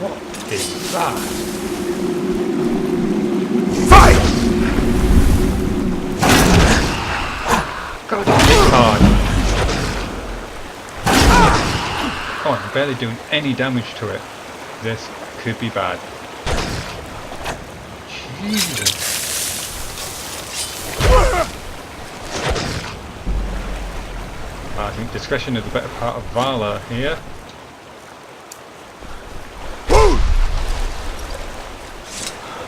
What is that? Fight! God, it's hard. Oh, I'm barely doing any damage to it. This could be bad. Jesus. I think discretion is the better part of valor here.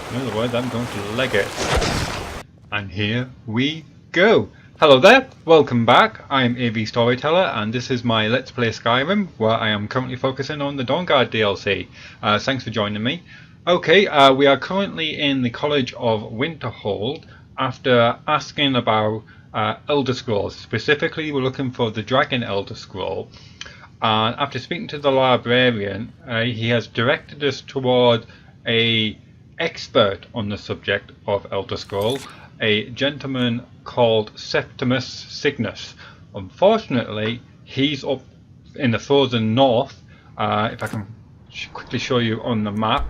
In other words, I'm going to leg it. And here we go. Hello there, welcome back. I am AVStoryteller and this is my Let's Play Skyrim, where I am currently focusing on the Dawnguard DLC. Thanks for joining me. Okay, we are currently in the College of Winterhold after asking about Elderscrolls. Specifically, we're looking for the Dragon Elderscroll. And after speaking to the librarian, he has directed us toward a expert on the subject of Elderscroll, a gentleman called Septimus Signus. Unfortunately, he's up in the frozen north. If I can quickly show you on the map.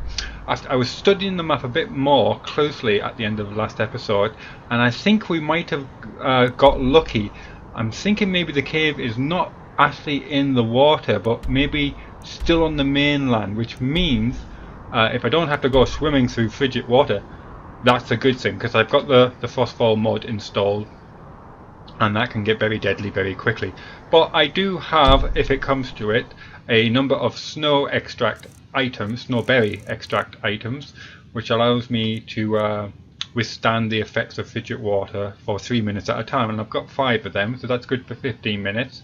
I was studying the map a bit more closely at the end of the last episode, and I think we might have got lucky. I'm thinking maybe the cave is not actually in the water, but maybe still on the mainland, which means if I don't have to go swimming through frigid water, that's a good thing, because I've got the Frostfall mod installed, and that can get very deadly very quickly. But I do have, if it comes to it, a number of snow extract items, snowberry extract items, which allows me to withstand the effects of frigid water for 3 minutes at a time, and I've got 5 of them, so that's good for 15 minutes.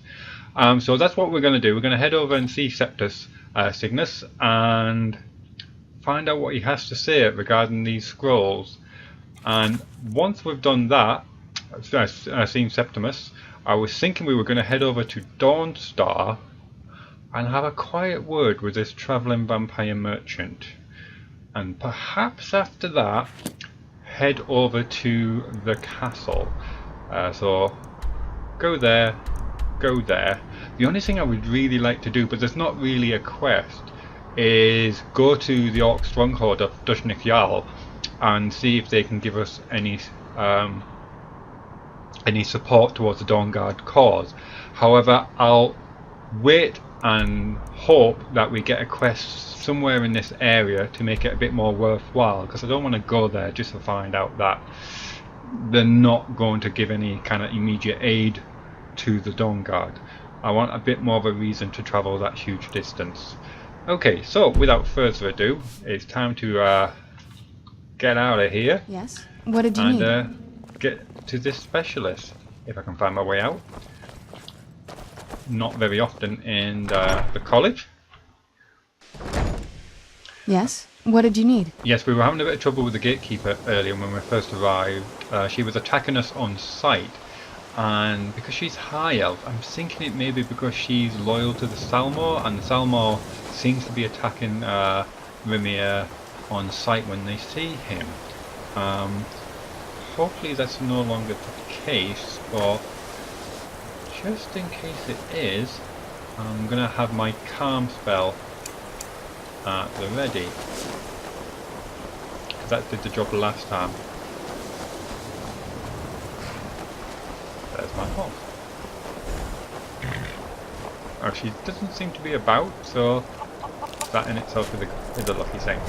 So that's what we're going to do. We're going to head over and see Septimus Signus and find out what he has to say regarding these scrolls. And once we've done that, seen Septimus, I was thinking we were going to head over to Dawnstar and have a quiet word with this travelling vampire merchant, and perhaps after that head over to the castle. So go there, go there. The only thing I would really like to do, but there's not really a quest, is go to the Orc stronghold of Elysium and see if they can give us any support towards the Dawnguard cause. However, I'll wait and hope that we get a quest somewhere in this area to make it a bit more worthwhile, because I don't want to go there just to find out that they're not going to give any kind of immediate aid to the Dawnguard. I want a bit more of a reason to travel that huge distance. Okay, so without further ado, it's time to get out of here. Yes? What did you need? And get to this specialist, if I can find my way out. Not very often in the college. Yes? What did you need? Yes, we were having a bit of trouble with the gatekeeper earlier when we first arrived. She was attacking us on sight, and because she's high elf, I'm thinking it may be because she's loyal to the Salmor, and the Salmor seems to be attacking Raimyr on sight when they see him. Hopefully that's no longer the case, but just in case it is, I'm going to have my calm spell at the ready, because that did the job last time. There's my horse. Oh, she doesn't seem to be about, so that in itself is a lucky thing.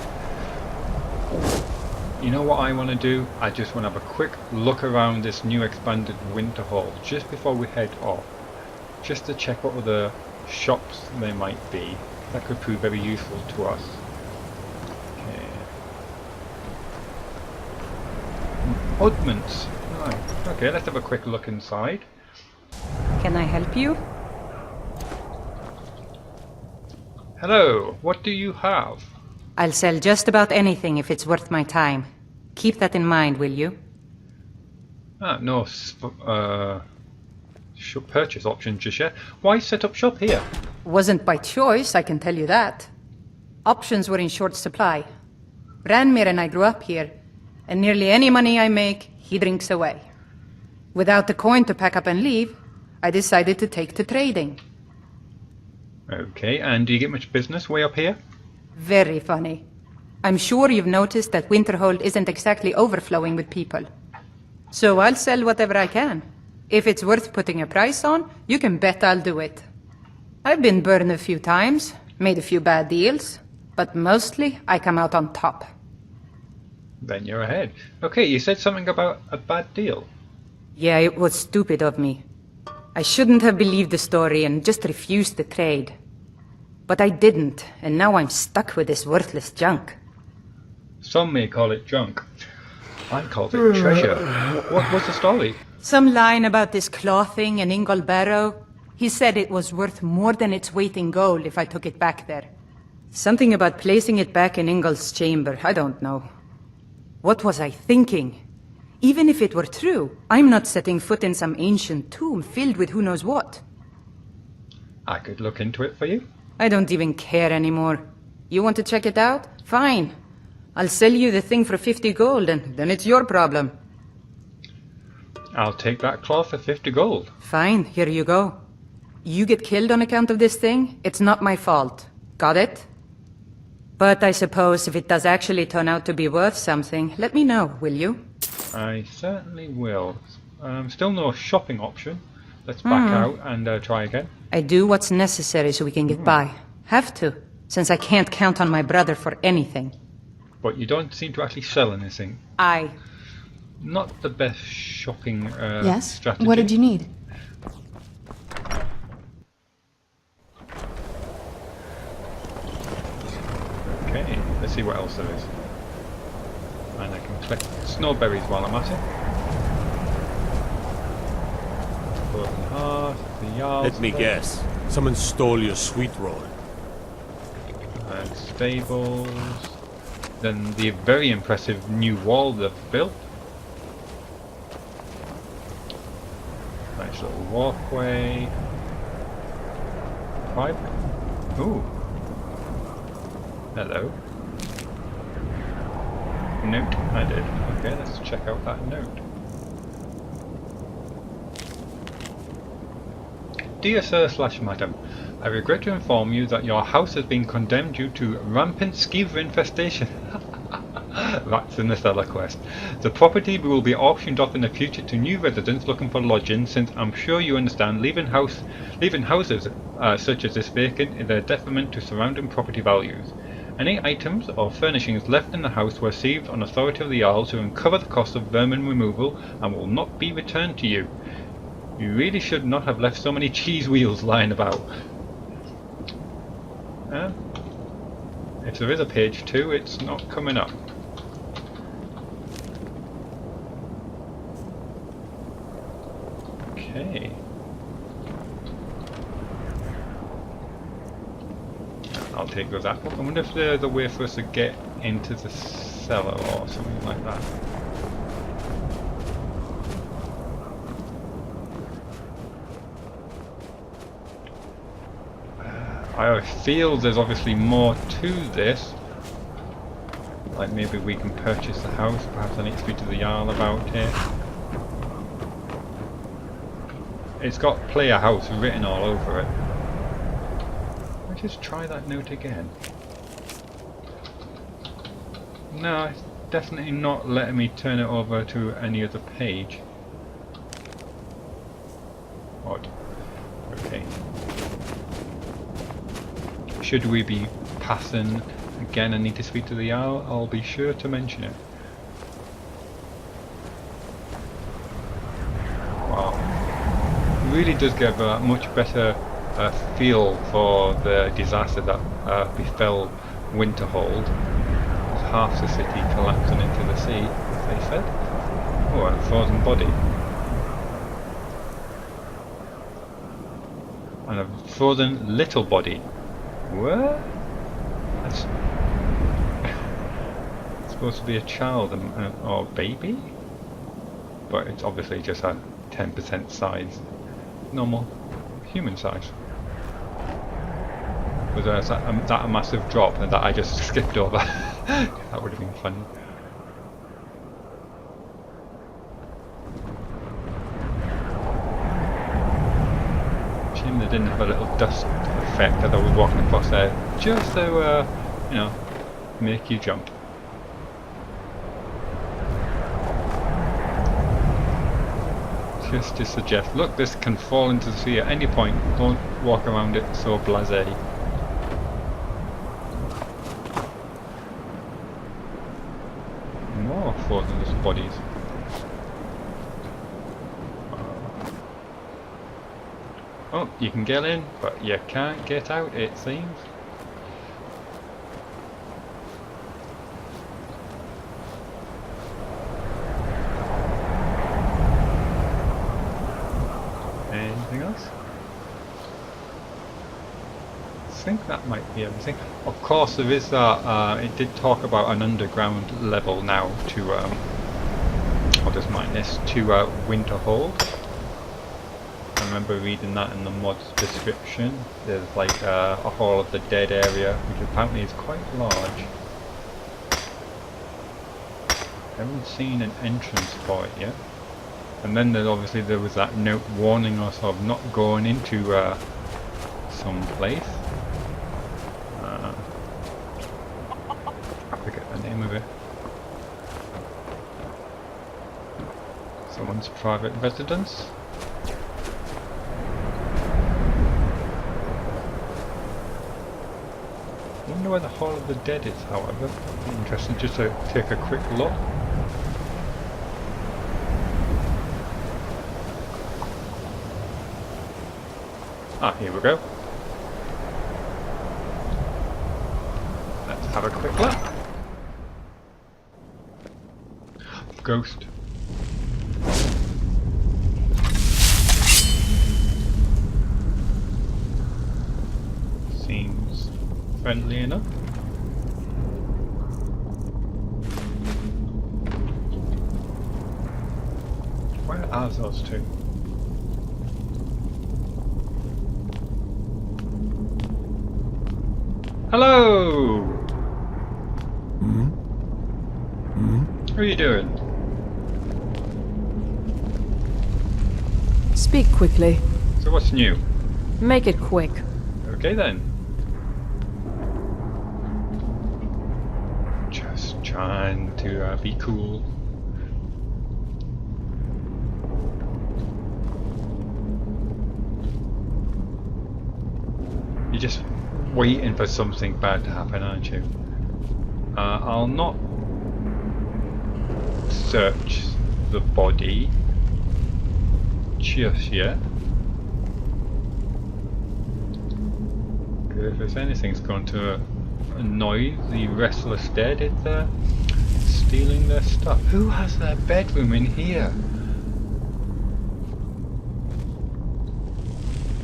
You know what I want to do? I just want to have a quick look around this new expanded Winterhold just before we head off, just to check what other shops there might be that could prove very useful to us. Okay. Oddments. Right. Okay, let's have a quick look inside. Can I help you? Hello, what do you have? I'll sell just about anything if it's worth my time. Keep that in mind, will you? No purchase option just yet. Why set up shop here? Wasn't by choice, I can tell you that. Options were in short supply. Raimyr and I grew up here, and nearly any money I make, he drinks away. Without the coin to pack up and leave, I decided to take to trading. Okay, and do you get much business way up here? Very funny. I'm sure you've noticed that Winterhold isn't exactly overflowing with people. So I'll sell whatever I can. If it's worth putting a price on, you can bet I'll do it. I've been burned a few times, made a few bad deals, but mostly I come out on top. Then you're ahead. Okay, you said something about a bad deal. Yeah, it was stupid of me. I shouldn't have believed the story and just refused the trade. But I didn't, and now I'm stuck with this worthless junk. Some may call it junk. I called it treasure. What was the story? Some line about this clothing in Ingol Barrow. He said it was worth more than its weight in gold if I took it back there. Something about placing it back in Ingol's chamber, I don't know. What was I thinking? Even if it were true, I'm not setting foot in some ancient tomb filled with who knows what. I could look into it for you. I don't even care anymore. You want to check it out? Fine. I'll sell you the thing for 50 gold, and then it's your problem. I'll take that cloth for 50 gold. Fine, here you go. You get killed on account of this thing, it's not my fault. Got it? But I suppose if it does actually turn out to be worth something, let me know, will you? I certainly will. Still no shopping option. Let's back out and try again. I do what's necessary so we can get by. Have to, since I can't count on my brother for anything. But you don't seem to actually sell anything. Not the best shopping Yes? strategy. What did you need? Okay, let's see what else there is. And I can collect snowberries while I'm at it. Broken heart, the Jarl's Let me guess. Someone stole your sweet roll. And stables. Then the very impressive new wall they've built. Nice little walkway. Pipe. Ooh. Hello. Note added. Okay, let's check out that note. Dear Sir / Madam, I regret to inform you that your house has been condemned due to rampant skeever infestation. Rats in the cellar quest. The property will be auctioned off in the future to new residents looking for lodging, since I'm sure you understand leaving houses such as this vacant is a detriment to surrounding property values. Any items or furnishings left in the house were seized on authority of the Jarl to uncover the cost of vermin removal and will not be returned to you. You really should not have left so many cheese wheels lying about. If there is a page 2, it's not coming up. Okay. I'll take those apples. I wonder if there's a way for us to get into the cellar or something like that. I feel there's obviously more to this. Like maybe we can purchase the house. Perhaps I need to speak to the Jarl about it. It's got player house written all over it. Let's just try that note again. No, it's definitely not letting me turn it over to any other page. Odd. Okay. Should we be passing again and need to speak to the Jarl, I'll be sure to mention it. Wow. Really does give a much better feel for the disaster that befell Winterhold. Half the city collapsing into the sea, as they said. Oh, and a frozen body. And a frozen little body. What? That's it's supposed to be a child or baby? But it's obviously just a 10% size. Normal human size. Was that a massive drop that I just skipped over? That would have been funny. Shame they didn't have a little dust effect as I was walking across there. Just so you know, make you jump. Just to suggest, look, this can fall into the sea at any point. Don't walk around it so blasé. More frozen bodies. Oh, you can get in, but you can't get out, it seems. Anything else? I think that might be everything. Of course, there is that. It did talk about an underground level now to. I'll just mind this to Winterhold. I remember reading that in the mod's description. There's like a Hall of the Dead area, which apparently is quite large. Haven't seen an entrance for it yet. And then obviously there was that note warning us of not going into some place. I forget the name of it. Someone's private residence. I wonder where the Hall of the Dead is, however. Interesting just to take a quick look. Ah, here we go. Let's have a quick look. Ghost. Seems friendly enough. Where are those two? Hello! How are you doing? Speak quickly. So what's new? Make it quick. Okay then. Just trying to be cool. You're just waiting for something bad to happen, aren't you? I'll not search the body just yet. If there's anything's going to annoy the restless dead, it's stealing their stuff. Who has their bedroom in here?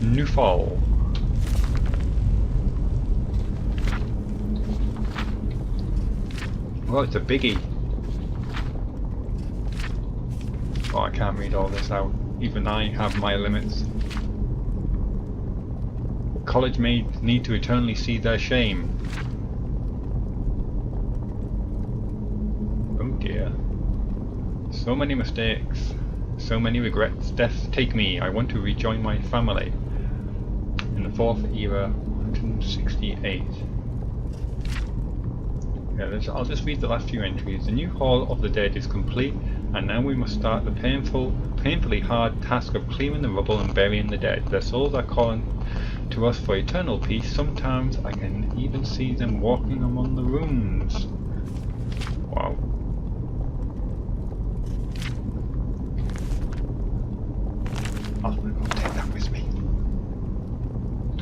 Newfall. Well, it's a biggie. Oh, I can't read all this out. Even I have my limits. College maids need to eternally see their shame. Oh dear. So many mistakes. So many regrets. Death take me. I want to rejoin my family. In the 4th era, 168. I'll just read the last few entries. The new Hall of the Dead is complete, and now we must start the painfully hard task of clearing the rubble and burying the dead. Their souls are calling to us for eternal peace. Sometimes I can even see them walking among the ruins. Wow. I'll take that with me.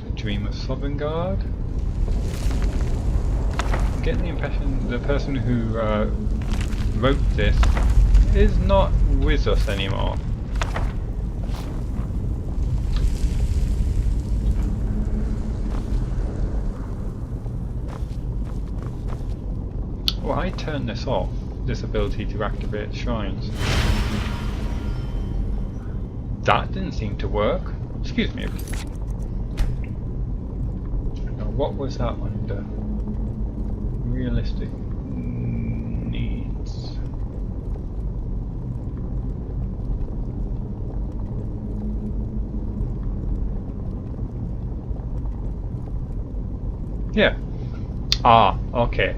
The Dream of Sovngarde. I get the impression the person who wrote this is not with us anymore. Well, I turned this off, this ability to activate shrines. That didn't seem to work. Excuse me. Now, what was that under? Realistic needs. Yeah. Ah, okay.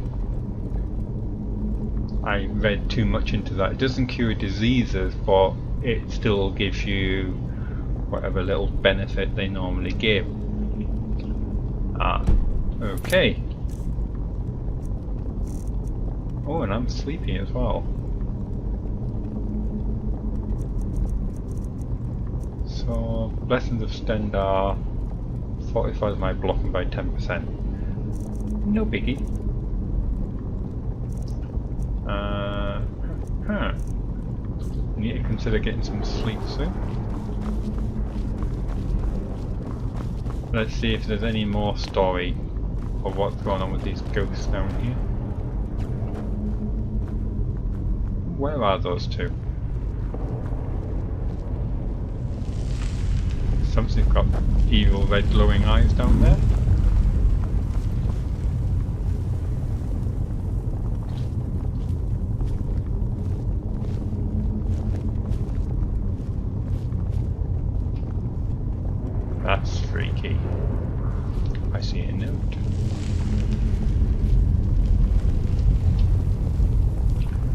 I read too much into that. It doesn't cure diseases, but it still gives you whatever little benefit they normally give. Ah, okay. Oh, and I'm sleepy as well. So, Blessings of Stendar fortifies my blocking by 10%. No biggie. Need to consider getting some sleep soon. Let's see if there's any more story of what's going on with these ghosts down here. Where are those two? Something's got evil red glowing eyes down there. That's freaky. I see a note.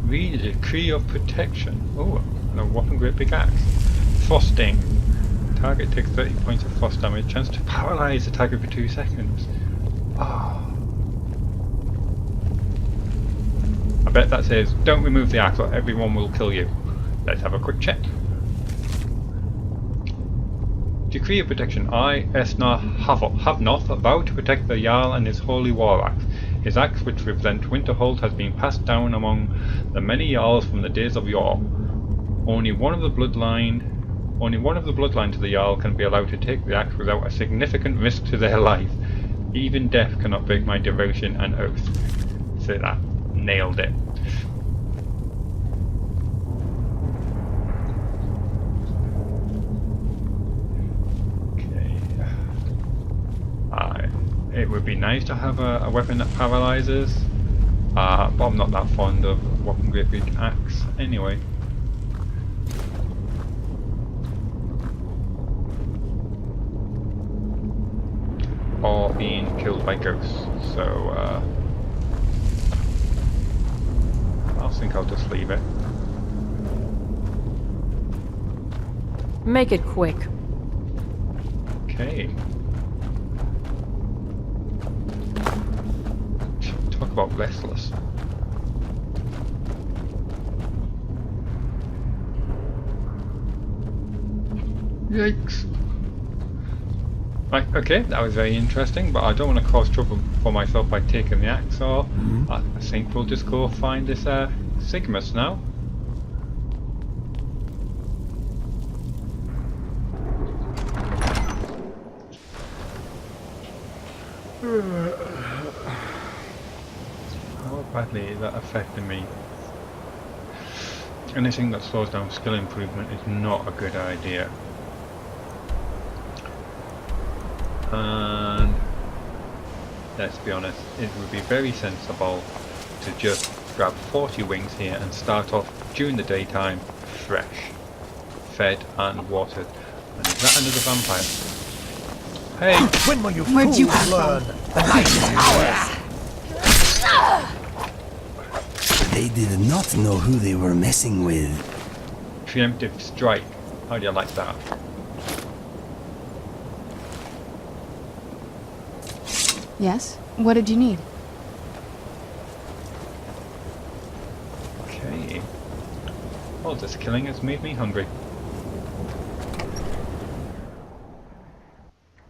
Read a decree of protection. Oh, and a whopping great big axe. Frosting. Target takes 30 points of frost damage. Chance to paralyze the target for 2 seconds. Ah. I bet that says, don't remove the axe or everyone will kill you. Let's have a quick check. Decree of protection. I, Esnar Havnoth, vow to protect the Jarl and his holy war axe. His axe, which represents Winterhold, has been passed down among the many Jarls from the days of yore. Only one of the bloodline to the Jarl can be allowed to take the axe without a significant risk to their life. Even death cannot break my devotion and oath. Say that. Nailed it. It would be nice to have a weapon that paralyzes, but I'm not that fond of a whopping great big axe anyway. Or being killed by ghosts, so I think I'll just leave it. Make it quick. Okay. Talk about restless. Yikes. Right, okay, that was very interesting, but I don't want to cause trouble for myself by taking the axe, so I think we'll just go find this Signus now. How badly is that affecting me? Anything that slows down skill improvement is not a good idea. And let's be honest, it would be very sensible to just grab 40 wings here and start off during the daytime fresh, fed and watered. And is that another vampire? Hey! When will you Where'd you fools come learn the light is ours? They did not know who they were messing with. Preemptive strike. How do you like that? Yes? What did you need? Okay. All this killing has made me hungry.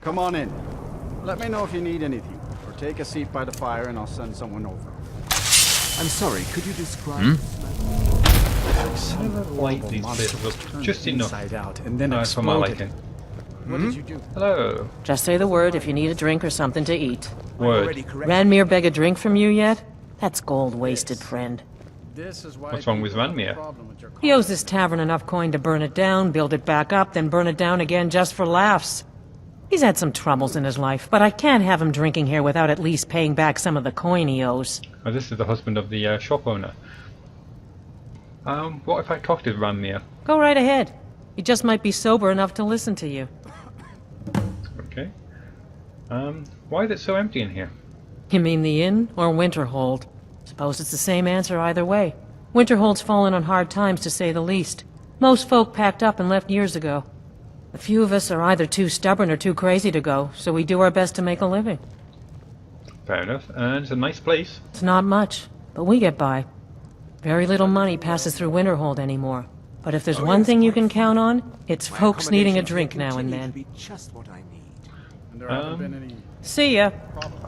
Come on in. Let me know if you need anything, or take a seat by the fire and I'll send someone over. I'm sorry, could you describe I never like these places up just enough out and then for my liking. What did you do? Hello. Just say the word if you need a drink or something to eat. Word. Raimyr beg a drink from you yet? That's gold wasted, friend. This is why What's wrong with people have a Raimyr? problem with your He owes this tavern enough coin to burn it down, build it back up, then burn it down again just for laughs. He's had some troubles in his life, but I can't have him drinking here without at least paying back some of the coin he owes. Oh, this is the husband of the shop owner. What if I talk to Raimyr? Go right ahead. He just might be sober enough to listen to you. Okay. Why is it so empty in here? You mean the inn or Winterhold? Suppose it's the same answer either way. Winterhold's fallen on hard times, to say the least. Most folk packed up and left years ago. A few of us are either too stubborn or too crazy to go, so we do our best to make a living. Fair enough. And it's a nice place. It's not much, but we get by. Very little money passes through Winterhold anymore. But if there's one thing you can count on, it's folks needing a drink now and then. Just what I need. And there haven't been any... See ya.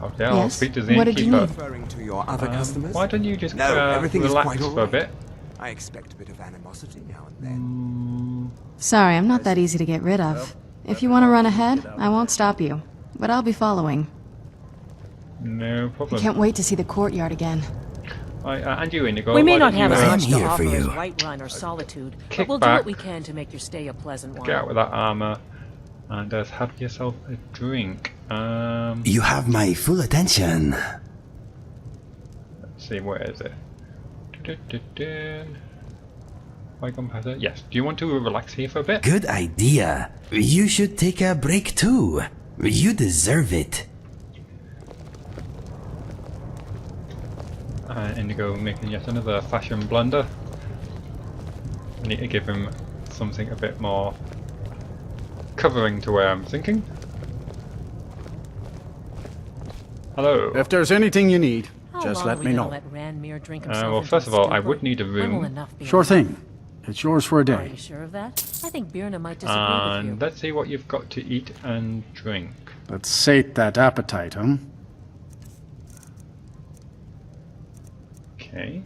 Okay, I'll Yes? speak to the What did you innkeeper. need? Referring to your other customers? Why don't you just No, everything is relax quite all for a right. bit? I expect a bit of animosity now and then. Sorry, I'm not that easy to get rid of. If you want to run ahead, I won't stop you. But I'll be following. No I problem. can't wait to see the courtyard again. And you, Inigo. We may why not don't have you, as I'm much to here for offer as you. Whiterun or Solitude, kick but we'll do back, what we can to make your stay a pleasant one. Get out with that armor and have yourself a drink. You have my full attention. Let's see, where is it? Bygone Passer. Yes. Do you want to relax here for a bit? Good idea. You should take a break too. You deserve it. Indigo making yet another fashion blunder. I need to give him something a bit more covering to where I'm thinking. Hello. If there's anything you need, How just long let are we me gonna know. let Raimyr drink himself Well, into first a of all, I stupor? would need a When will room. enough be Sure enough? thing. It's yours for a Are day. you sure of that? I think Birna might disagree with you. And let's see what you've got to eat and drink. Let's sate that appetite, huh? Okay.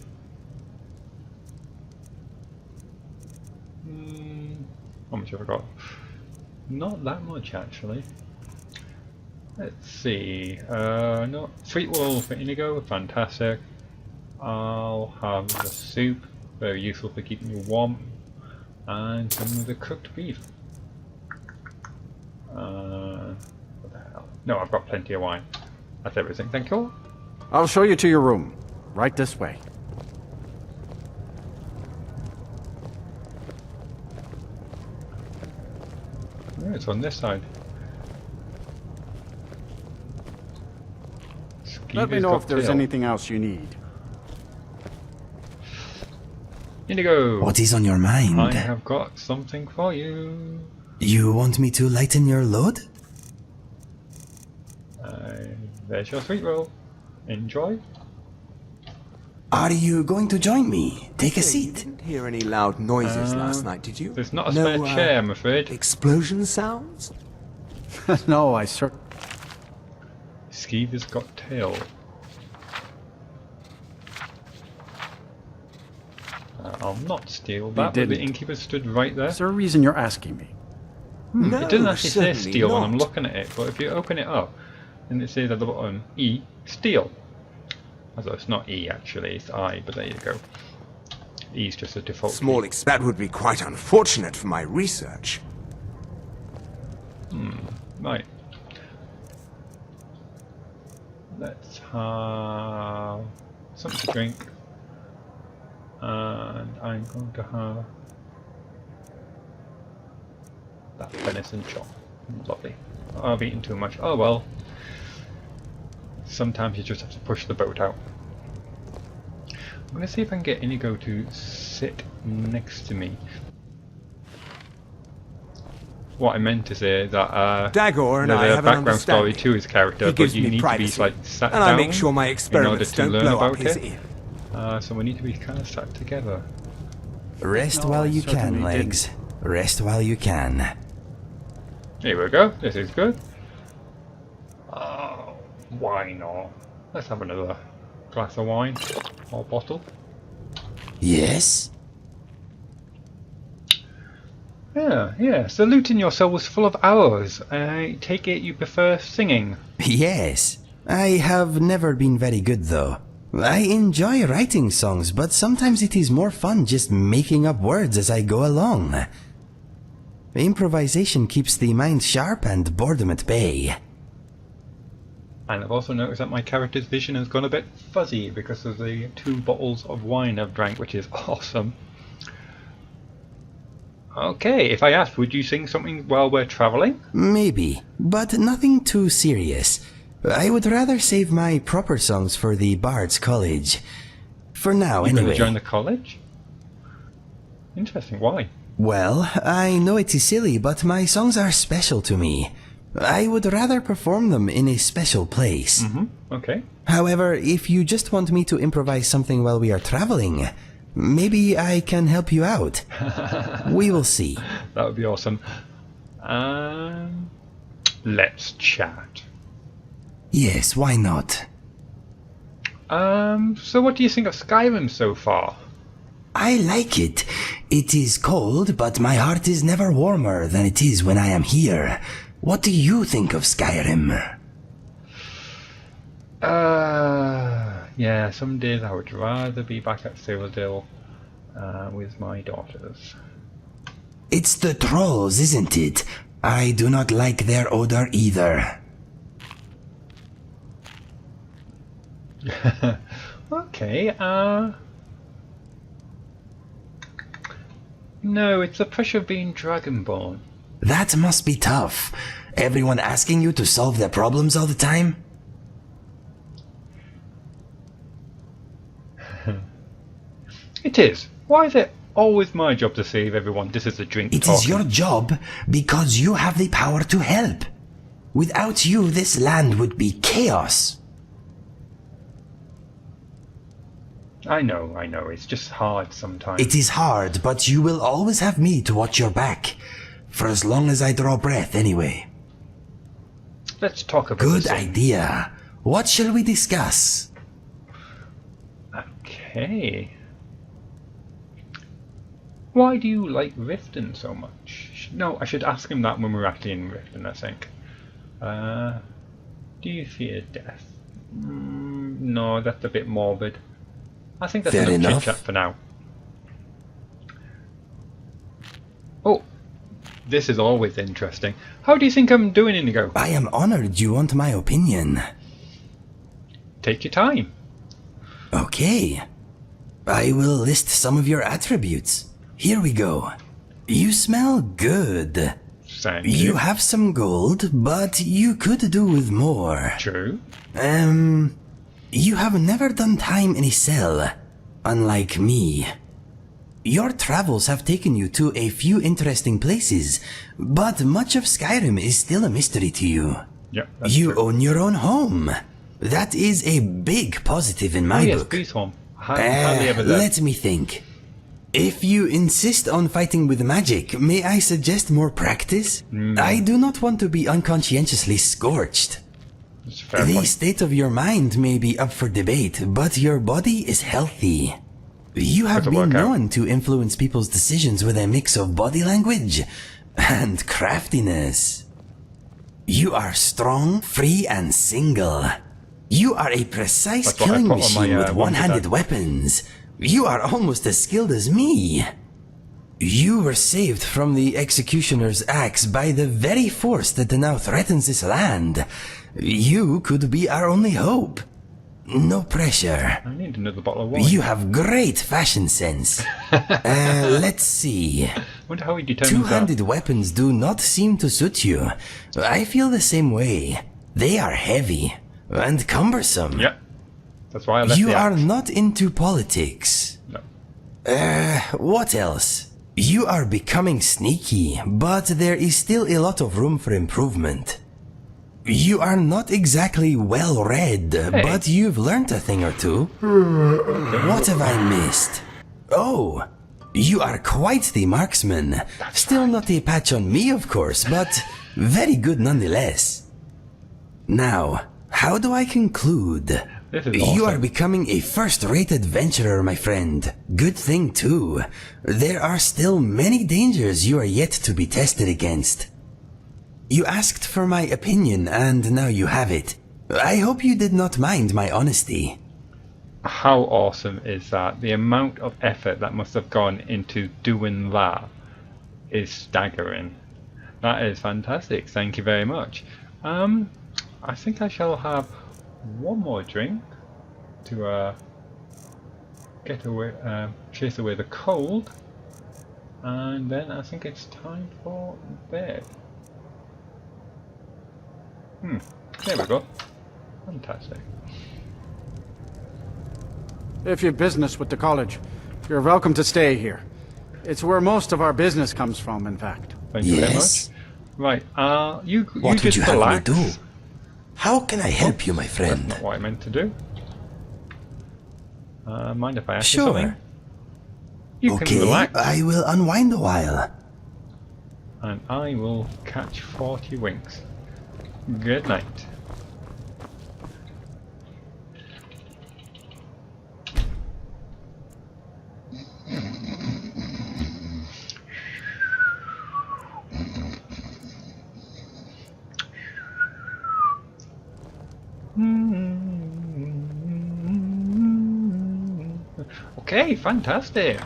How much have I got? Not that much, actually. Let's see. No, sweet roll for Inigo, fantastic. I'll have the soup, very useful for keeping you warm, and some of the cooked beef. What the hell? No, I've got plenty of wine. That's everything. Thank you. I'll show you to your room. Right this way. Yeah, it's on this side. Let me Skeever's know got if there's tail. anything else you need. Indigo! What is on your mind? I have got something for you. You want me to lighten your load? There's your sweet roll. Enjoy. Are you going to join me? Take a You seat. didn't hear any loud noises last night, did you? There's not a No, spare chair, I'm afraid. Explosion sounds? No, I certainly... Skeever's got tail. I'll not steal that, but the didn't. innkeeper stood right there. Is there a reason you're asking me? No, It doesn't actually say certainly steal when not. I'm looking at it, but if you open it up, then it says at the bottom, E, steal. Although it's not E actually, it's I, but there you go. E's just a default Small key. that would be quite unfortunate for my research. Right. Let's have something to drink. And I'm going to have that venison chop. Lovely. I've eaten too much. Oh well. Sometimes you just have to push the boat out. I'm going to see if I can get Inigo to sit next to me. What I meant to say is that Dagor and there's I a have an background story understanding. to his character, He but gives you me need privacy, to be like sat and down I make sure my in order experiments to don't learn blow up about his it. ear. So we need to be kind of sat together. Rest No, while I you can, certainly legs. Rest while you can. Here we go. This is good. Oh, why not? Let's have another glass of wine or bottle. Yes? Yeah. Saluting yourself was full of arrows. I take it you prefer singing. Yes. I have never been very good though. I enjoy writing songs, but sometimes it is more fun just making up words as I go along. Improvisation keeps the mind sharp and boredom at bay. And I've also noticed that my character's vision has gone a bit fuzzy because of the 2 bottles of wine I've drank, which is awesome. Okay, if I asked, would you sing something while we're travelling? Maybe, but nothing too serious. I would rather save my proper songs for the Bard's College. For now, You're anyway. going to join the college? Interesting. Why? Well, I know it is silly, but my songs are special to me. I would rather perform them in a special place. Okay. However, if you just want me to improvise something while we are traveling, maybe I can help you out. We will see. That would be awesome. Let's chat. Yes, why not? So what do you think of Skyrim so far? I like it. It is cold, but my heart is never warmer than it is when I am here. What do you think of Skyrim? Yeah, some days I would rather be back at Cyrodiil with my daughters. It's the trolls, isn't it? I do not like their odor either. Okay, no, it's the pressure of being Dragonborn. That must be tough. Everyone asking you to solve their problems all the time? It is. Why is it always my job to save everyone? This is a drink It is your job because you have the power to help. Without you, this land would be chaos. I know, it's just hard sometimes. It is hard, but you will always have me to watch your back. For as long as I draw breath, anyway. Let's talk about Good this. idea. What shall we discuss? Okay. Why do you like Riften so much? No, I should ask him that when we're actually in Riften, I think. Do you fear death? No, that's a bit morbid. I think that's Fair enough enough. chit-chat for now. Oh, this is always interesting. How do you think I'm doing, Inigo? I am honored you want my opinion. Take your time. Okay. I will list some of your attributes. Here we go. You smell good. Thank You you. have some gold, but you could do with more. True. You have never done time in a cell, unlike me. Your travels have taken you to a few interesting places, but much of Skyrim is still a mystery to you. Yeah, that's You true. own your own home. That is a big positive in my Oh yes, book. please home. Hardly ever there. Let me think. If you insist on fighting with magic, may I suggest more practice? I do not want to be unconscientiously scorched. That's a fair The point. state of your mind may be up for debate, but your body is healthy. You have Better been work out. known to influence people's decisions with a mix of body language and craftiness. You are strong, free, and single. You are a precise That's what I killing put on my, machine with wanted one-handed ad. weapons. You are almost as skilled as me. You were saved from the executioner's axe by the very force that now threatens this land. You could be our only hope. No pressure. I need another bottle of wine. You have great fashion sense. Let's see. Wonder how he determines that. Two-handed weapons do not seem to suit you. I feel the same way. They are heavy and cumbersome. Yeah. That's why I left You the are axe. not into politics. No. What else? You are becoming sneaky, but there is still a lot of room for improvement. You are not exactly well read, but you've learned a thing or two. What have I missed? Oh, you are quite the marksman. Still not a patch on me, of course, but very good nonetheless. Now, how do I conclude? This is You awesome. are becoming a first-rate adventurer, my friend. Good thing, too. There are still many dangers you are yet to be tested against. You asked for my opinion, and now you have it. I hope you did not mind my honesty. How awesome is that? The amount of effort that must have gone into doing that is staggering. That is fantastic. Thank you very much. I think I shall have one more drink to get away, chase away the cold, and then I think it's time for bed. There we go. Fantastic. If you've business with the college, you're welcome to stay here. It's where most of our business comes from, in fact. Thank you very Yes? much. Right, you What would just you have me relax. do? How can I help you, my That's friend? not what I meant to do. Mind if I ask you something? Sure. You can Okay, relax, I will unwind a while. and I will catch 40 winks. Good night. Okay, fantastic.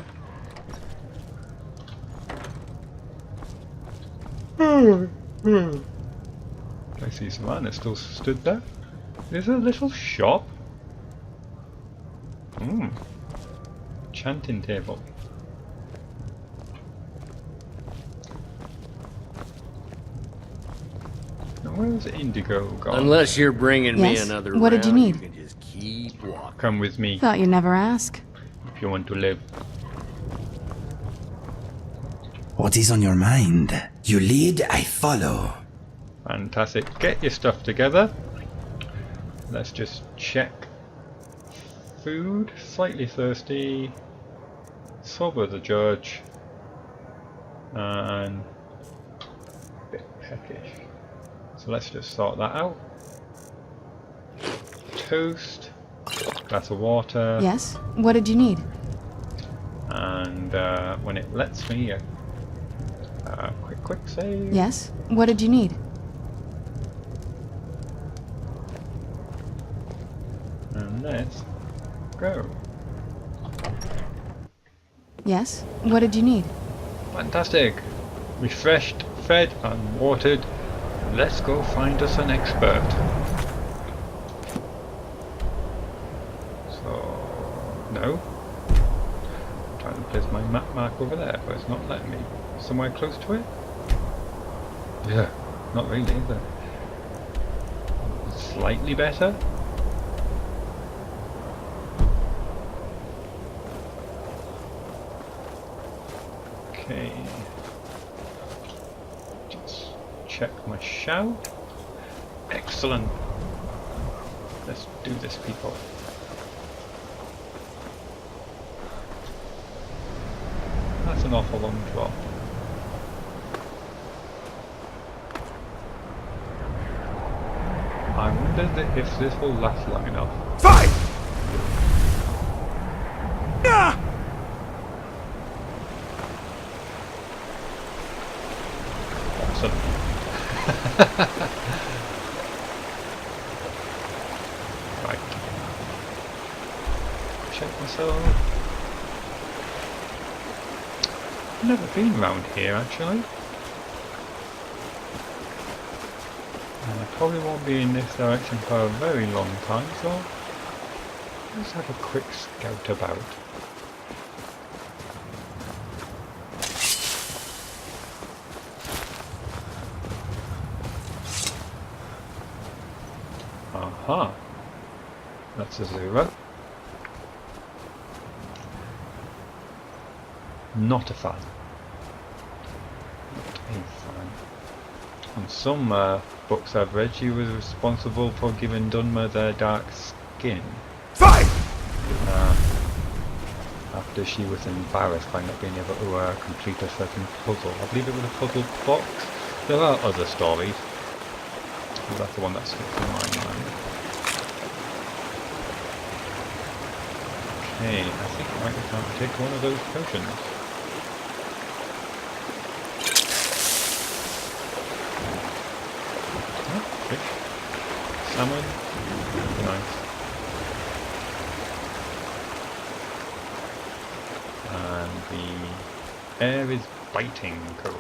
I see Savannah still stood there. There's a little shop. Chanting table. Now where's Indigo gone? Unless you're bringing me Yes? another What did you round, need? You can just keep walking. Come with me Thought you'd never ask. if you want to live. What is on your mind? You lead, I follow. Fantastic. Get your stuff together. Let's just check. Food, slightly thirsty, sober the judge, and a bit peckish. So let's just sort that out. Toast, glass of water, Yes? What did you need? and when it lets me, quick save. Yes? What did you need? And let's go. Yes? What did you need? Fantastic. Refreshed, fed, and watered. Let's go find us an expert. So, no. I'm trying to place my map mark over there, but it's not letting me. Somewhere close to it? Yeah, not really, is it? Slightly better? Okay. Just check my shout. Excellent. Let's do this, people. That's an awful long drop. I wonder if this will last long enough. Fight! Ah! Awesome. Right. Check myself. Never been round here actually. And I probably won't be in this direction for a very long time, so let's have a quick scout about. Aha! That's Azura. Not a fan. Not a fan. On some books I've read, she was responsible for giving Dunmer their dark skin. Fight! After she was embarrassed by not being able to complete a certain puzzle. I believe it was a puzzle box. There are other stories, but that's the one that sticks in my mind. Okay, I think it might be time to take one of those potions. Oh, fish. Salmon. Nice. And the air is biting cold.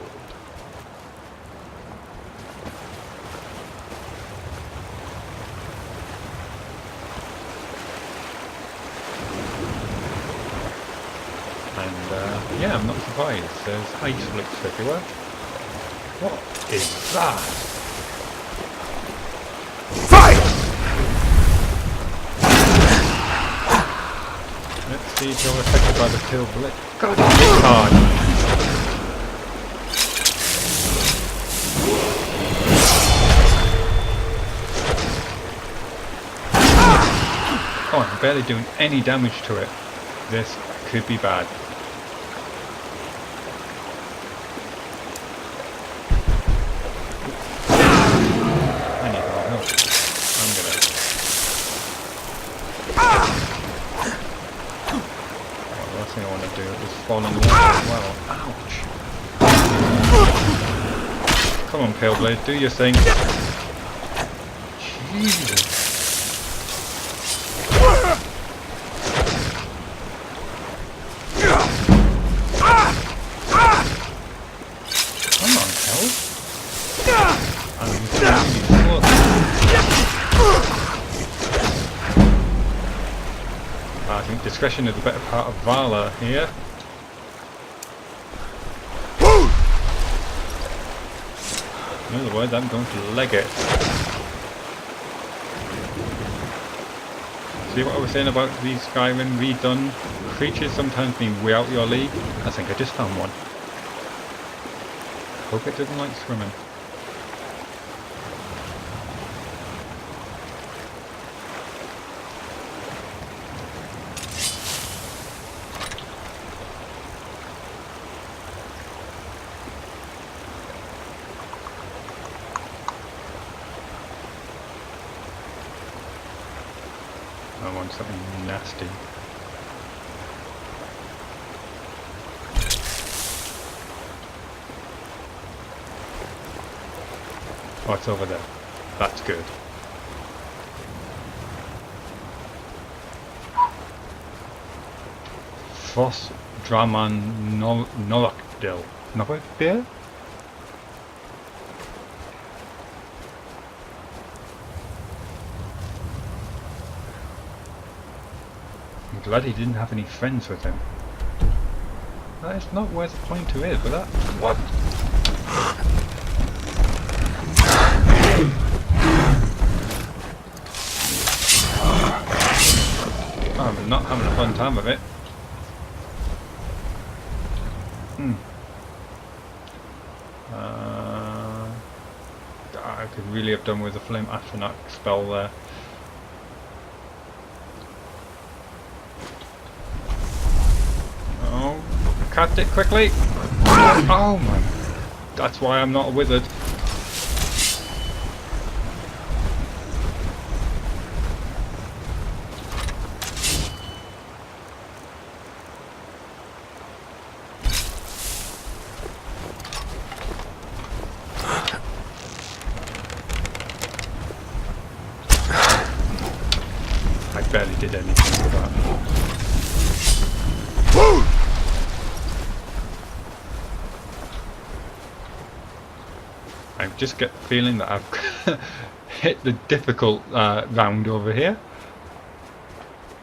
And yeah, I'm not surprised. There's ice flicks everywhere. What is that? Fight! see if you're affected by the pale blade. God, it's hard. Oh, I'm barely doing any damage to it. This could be bad. I need more help. I'm gonna... Oh, the last thing I want to do is fall in the water as well. Ouch! Come on, Pale Blade, do your thing. Jesus. I think discretion is the better part of valor here. In other words, I'm going to leg it. See what I was saying about these Skyrim redone creatures sometimes being way out your league? I think I just found one. Hope it doesn't like swimming. I want something nasty. Oh, it's over there. That's good. Frost Draman Norakdil. Norakdil? I'm glad he didn't have any friends with him. That is not where the pointer is, but that... What? I'm not having a fun time of it. I could really have done with a Flame Astronaut spell there. Oh, cast it quickly! Oh my... That's why I'm not a wizard. I barely did anything with that. I just get the feeling that I've hit the difficult round over here.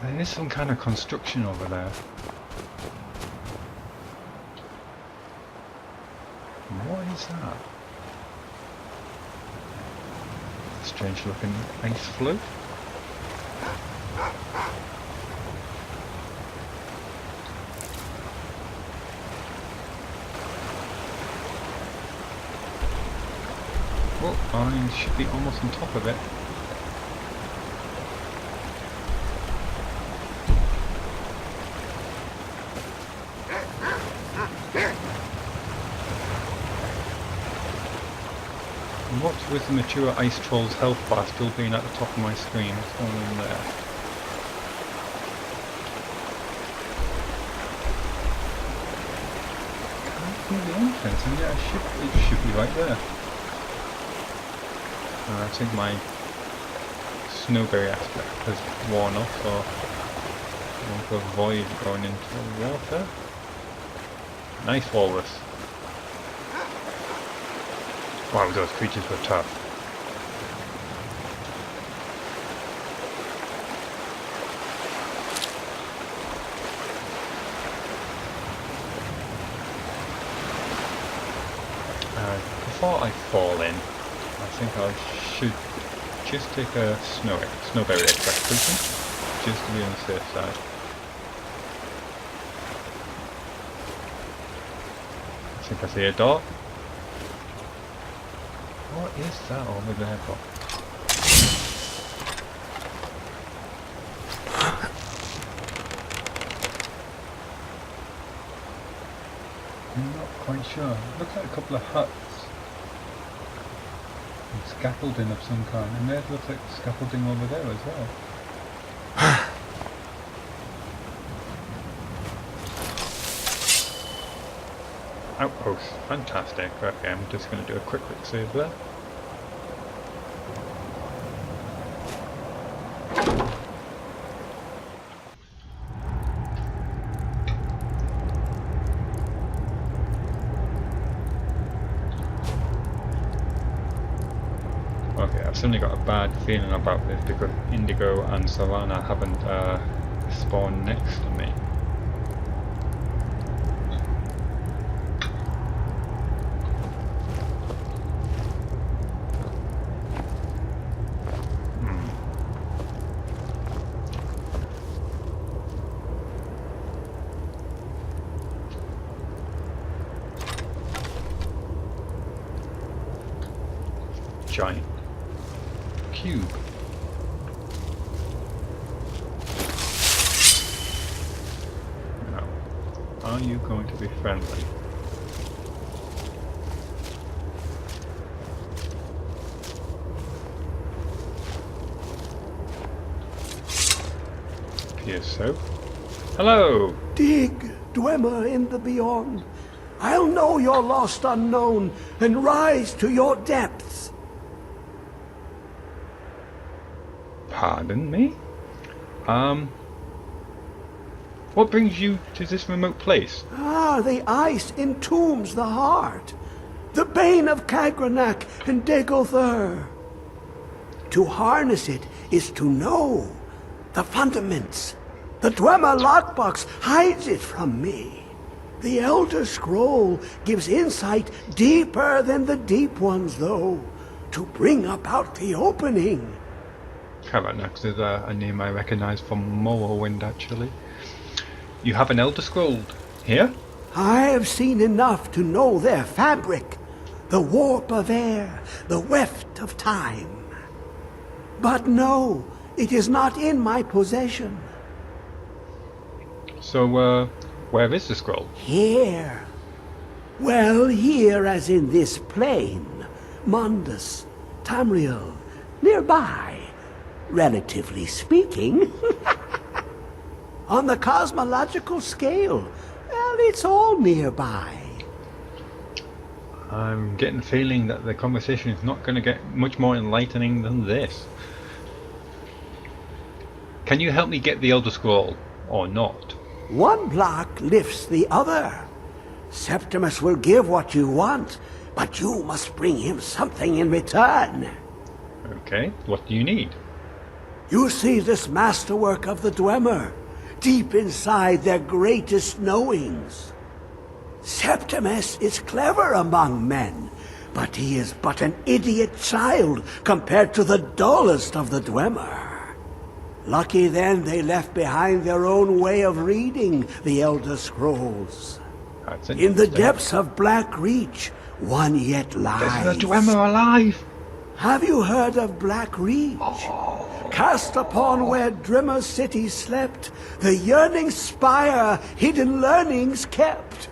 There is some kind of construction over there. What is that? Strange looking ice float. Well, I should be almost on top of it. What's with the mature ice troll's health bar still being at the top of my screen? What's going on there? Can't see the entrance, and yeah, it should be right there. I think my snowberry aspect has worn off, so I want to avoid going into the water. Nice walrus. Wow, those creatures were tough. Before I fall in, I think I should just take a snowberry extract potion, just to be on the safe side. think I see a door. What is that over there for? I'm not quite sure. Looks like a couple of huts. And scaffolding of some kind. And there looks like scaffolding over there as well. Outpost. Fantastic. Okay, I'm just going to do a quick save there. Okay, I've suddenly got a bad feeling about this because Indigo and Savannah haven't spawned next to me. Giant cube. Now, are you going to be friendly? Appears so. Hello! Dig, Dwemer in the beyond. I'll know your lost unknown and rise to your depths. Pardon me? What brings you to this remote place? Ah, the ice entombs the heart. The bane of Kagranak and Degolthur. To harness it is to know the fundaments. The Dwemer lockbox hides it from me. The Elder Scroll gives insight deeper than the deep ones, though, to bring about the opening. Kagranak is a name I recognise from Morrowind, actually. You have an Elder Scroll here? I have seen enough to know their fabric, the warp of air, the weft of time. But no, it is not in my possession. So, where is the scroll? Here. Well, here as in this plane. Mundus, Tamriel, nearby, relatively speaking. On the cosmological scale, well, it's all nearby. I'm getting the feeling that the conversation is not going to get much more enlightening than this. Can you help me get the Elder Scroll, or not? One block lifts the other. Septimus will give what you want, but you must bring him something in return. Okay, what do you need? You see this masterwork of the Dwemer, deep inside their greatest knowings. Septimus is clever among men, but he is but an idiot child compared to the dullest of the Dwemer. Lucky then they left behind their own way of reading the Elder Scrolls. In the depths of Black Reach, one yet lies. There's a Dwemer alive! Have you heard of Black Reach? Cast upon where Drimmer City slept, the yearning spire hidden learnings kept.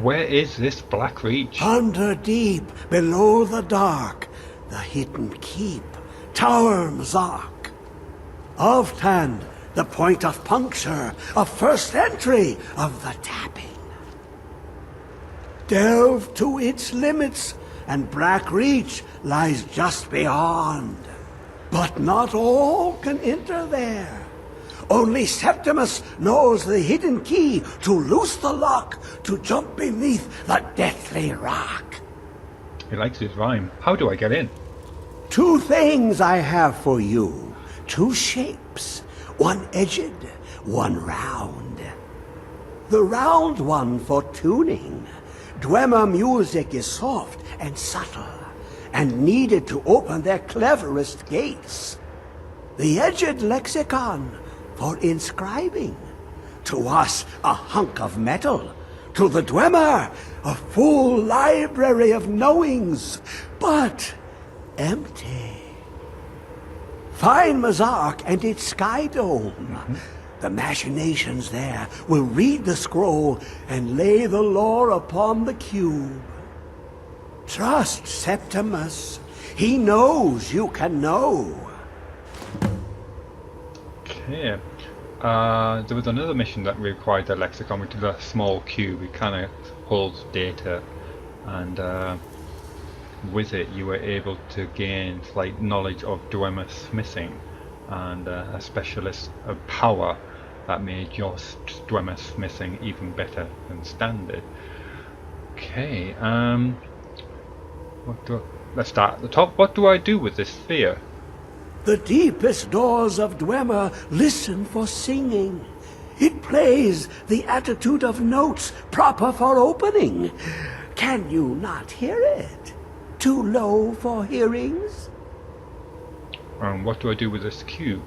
Where is this Black Reach? Under deep, below the dark, the hidden keep, Tower Mzark. Oftan, the point of puncture, of first entry of the tapping. Delve to its limits, and Black Reach lies just beyond. But not all can enter there. Only Septimus knows the hidden key to loose the lock, to jump beneath the deathly rock. He likes his rhyme. How do I get in? 2 things I have for you. 2 shapes. One edged, one round. The round one for tuning. Dwemer music is soft and subtle, and needed to open their cleverest gates. The edged lexicon for inscribing. To us, a hunk of metal, To the Dwemer, a full library of knowings, but empty. Find Mazark and its sky dome. The machinations there will read the scroll and lay the lore upon the cube. Trust Septimus. He knows you can know. Okay. There was another mission that required a lexicon, which is a small cube. It kind of holds data, and with it you were able to gain slight knowledge of Dwemer smithing and a specialist power that made your Dwemer smithing even better than standard. Okay, let's start at the top. What do I do with this sphere? The deepest doors of Dwemer listen for singing. It plays the attitude of notes proper for opening. Can you not hear it? Too low for hearings? What do I do with this cube?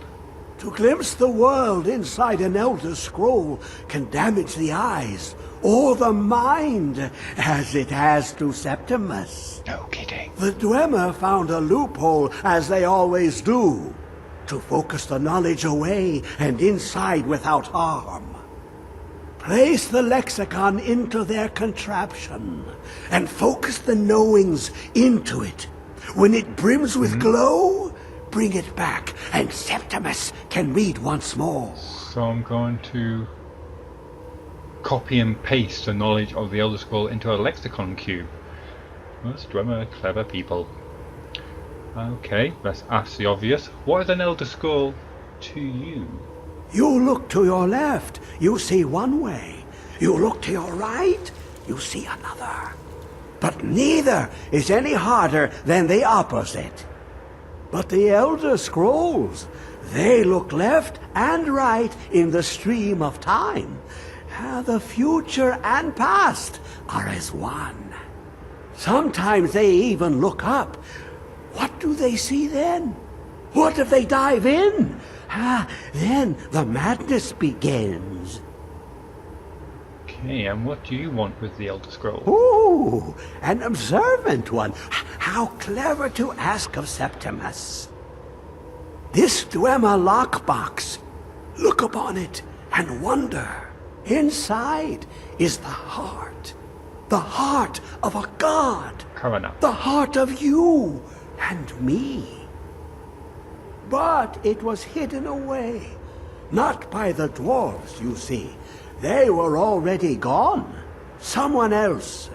To glimpse the world inside an Elder Scroll can damage the eyes or the mind, as it has to Septimus. No kidding. The Dwemer found a loophole, as they always do, to focus the knowledge away and inside without harm. Place the lexicon into their contraption, and focus the knowings into it. When it brims with glow, bring it back, and Septimus can read once more. So I'm going to copy and paste the knowledge of the Elder Scroll into a lexicon cube. Those Dwemer are clever people. Okay, let's ask the obvious. What is an Elder Scroll to you? You look to your left, you see one way. You look to your right, you see another. But neither is any harder than the opposite. But the Elder Scrolls, they look left and right in the stream of time. The future and past are as one. Sometimes they even look up. What do they see then? What if they dive in? Then the madness begins. Okay, and what do you want with the Elder Scroll? Ooh, an observant one. How clever to ask of Septimus. This Dwemer lockbox. Look upon it and wonder. Inside is the heart of a god, Corona. the heart of you and me. But it was hidden away, not by the dwarves, you see. They were already gone. Someone else,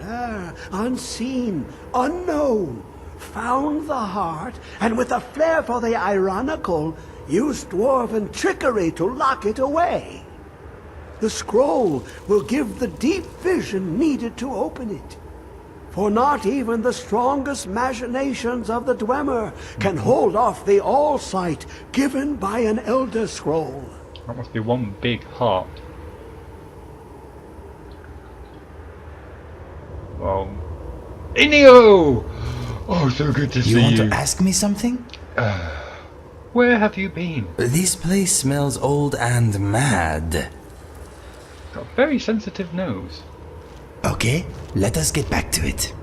unseen, unknown, found the heart, and with a flair for the ironical, used dwarven trickery to lock it away. The scroll will give the deep vision needed to open it. For not even the strongest machinations of the Dwemer can hold off the all-sight given by an Elder Scroll. That must be one big heart. Well, Inigo! Oh, so good to see you. You want to ask me something? Where have you been? This place smells old and mad. Got a very sensitive nose. Okay, let us get back to it.